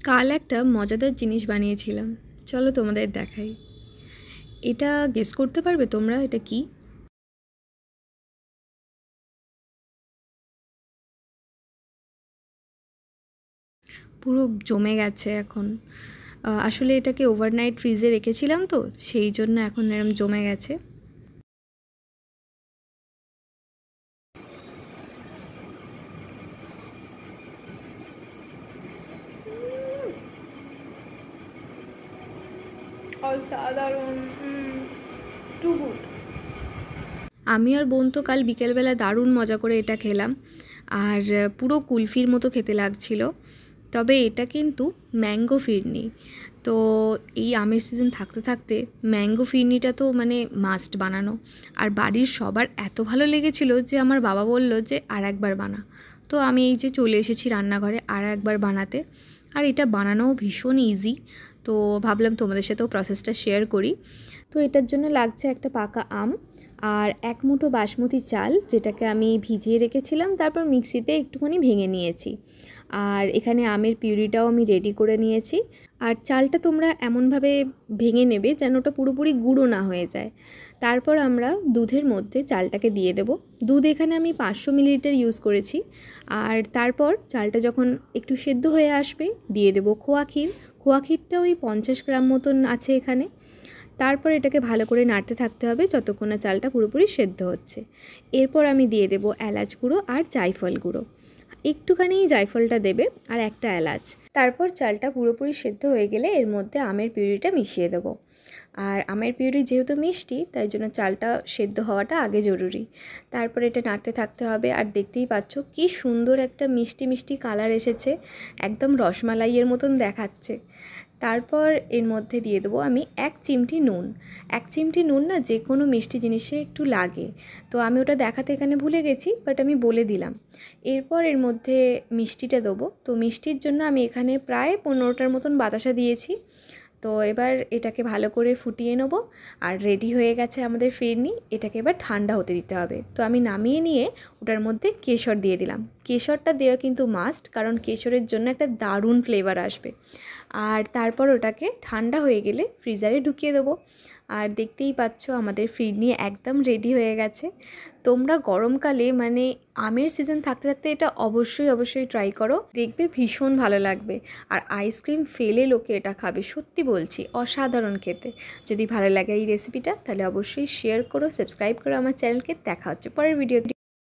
কাল একটা মজাদার জিনিস বানিয়েছিলাম, চলো তোমাদের দেখাই। এটা গেস করতে পারবে তোমরা এটা কি? পুরো জমে গেছে এখন। আসলে এটাকে ওভারনাইট ফ্রিজে রেখেছিলাম, তো সেই জন্য এখন এরম জমে গেছে। অসাধারণ, টু গুড। আমি আর বোন তো কাল বিকেলবেলা দারুণ মজা করে এটা খেলাম, আর পুরো কুলফির মতো খেতে লাগছিল। তবে এটা কিন্তু ম্যাঙ্গো ফিরনি। তো এই আমের সিজন থাকতে থাকতে ম্যাঙ্গো ফিরনিটা তো মানে মাস্ট বানানো। আর বাড়ির সবার এত ভালো লেগেছিল যে আমার বাবা বলল যে আর একবার বানা। তো আমি এই যে চলে এসেছি রান্নাঘরে আর একবার বানাতে। আর এটা বানানোও ভীষণ ইজি। তো ভাবলাম তোমাদের সাথেও প্রসেসটা শেয়ার করি। তো এটার জন্য লাগছে একটা পাকা আম আর এক মুঠো বাসমতি চাল, যেটাকে আমি ভিজিয়ে রেখেছিলাম, তারপর মিক্সিতে একটুখানি ভেঙে নিয়েছি। আর এখানে আমের পিউরিটাও আমি রেডি করে নিয়েছি। আর চালটা তোমরা এমনভাবে ভেঙে নেবে যেন ওটা পুরোপুরি গুঁড়ো না হয়ে যায়। তারপর আমরা দুধের মধ্যে চালটাকে দিয়ে দেব। দুধ এখানে আমি 500 মিলিলিটার ইউজ করেছি। আর তারপর চালটা যখন একটু সেদ্ধ হয়ে আসবে দিয়ে দেব খোয়া ক্ষীর। খোয়া ক্ষীরটা ওই 50 গ্রাম মতন আছে এখানে। তারপর এটাকে ভালো করে নাড়তে থাকতে হবে যতক্ষণ না চালটা পুরোপুরি সেদ্ধ হচ্ছে। এরপর আমি দিয়ে দেব এলাচ গুঁড়ো আর জায়ফল গুঁড়ো। একটুখানি জায়ফলটা দেবে আর একটা এলাচ। তারপর চালটা পুরোপুরি সেদ্ধ হয়ে গেলে এর মধ্যে আমের পিউরিটা মিশিয়ে দেবো। আর আমের পিউরি যেহেতু মিষ্টি, তাই জন্য চালটা সেদ্ধ হওয়াটা আগে জরুরি। তারপর এটা নাড়তে থাকতে হবে। আর দেখতেই পাচ্ছ কি সুন্দর একটা মিষ্টি মিষ্টি কালার এসেছে, একদম রসমালাইয়ের মতন দেখাচ্ছে। তারপর এর মধ্যে দিয়ে দেবো আমি 1 চিমটি নুন। 1 চিমটি নুন না যে কোনো মিষ্টি জিনিসে একটু লাগে, তো আমি ওটা দেখাতে এখানে ভুলে গেছি, বাট আমি বলে দিলাম। এরপর এর মধ্যে মিষ্টিটা দেবো। তো মিষ্টির জন্য আমি এখানে প্রায় 15টার মতন বাতাসা দিয়েছি। তো এবার এটাকে ভালো করে ফুটিয়ে নেব। আর রেডি হয়ে গেছে আমাদের ফিরনি। এটাকে এবার ঠান্ডা হতে দিতে হবে। তো আমি নামিয়ে নিয়ে ওটার মধ্যে কেশর দিয়ে দিলাম। কেশরটা দেওয়া কিন্তু মাস্ট, কারণ কেশরের জন্য একটা দারুণ ফ্লেভার আসবে। আর তারপর ওটাকে ঠান্ডা হয়ে গেলে ফ্রিজারে ঢুকিয়ে দেবো। আর দেখতেই পাচ্ছ আমাদের ফিরনি একদম রেডি হয়ে গেছে। তোমরা গরমকালে মানে আমের সিজন থাকতে থাকতে এটা অবশ্যই অবশ্যই ট্রাই করো, দেখবে ভীষণ ভালো লাগবে। আর আইসক্রিম ফেলে লোকে এটা খাবে, সত্যি বলছি, অসাধারণ খেতে। যদি ভালো লাগে এই রেসিপিটা তাহলে অবশ্যই শেয়ার করো, সাবস্ক্রাইব করো আমার চ্যানেলকে। দেখা হচ্ছে পরের ভিডিওতে।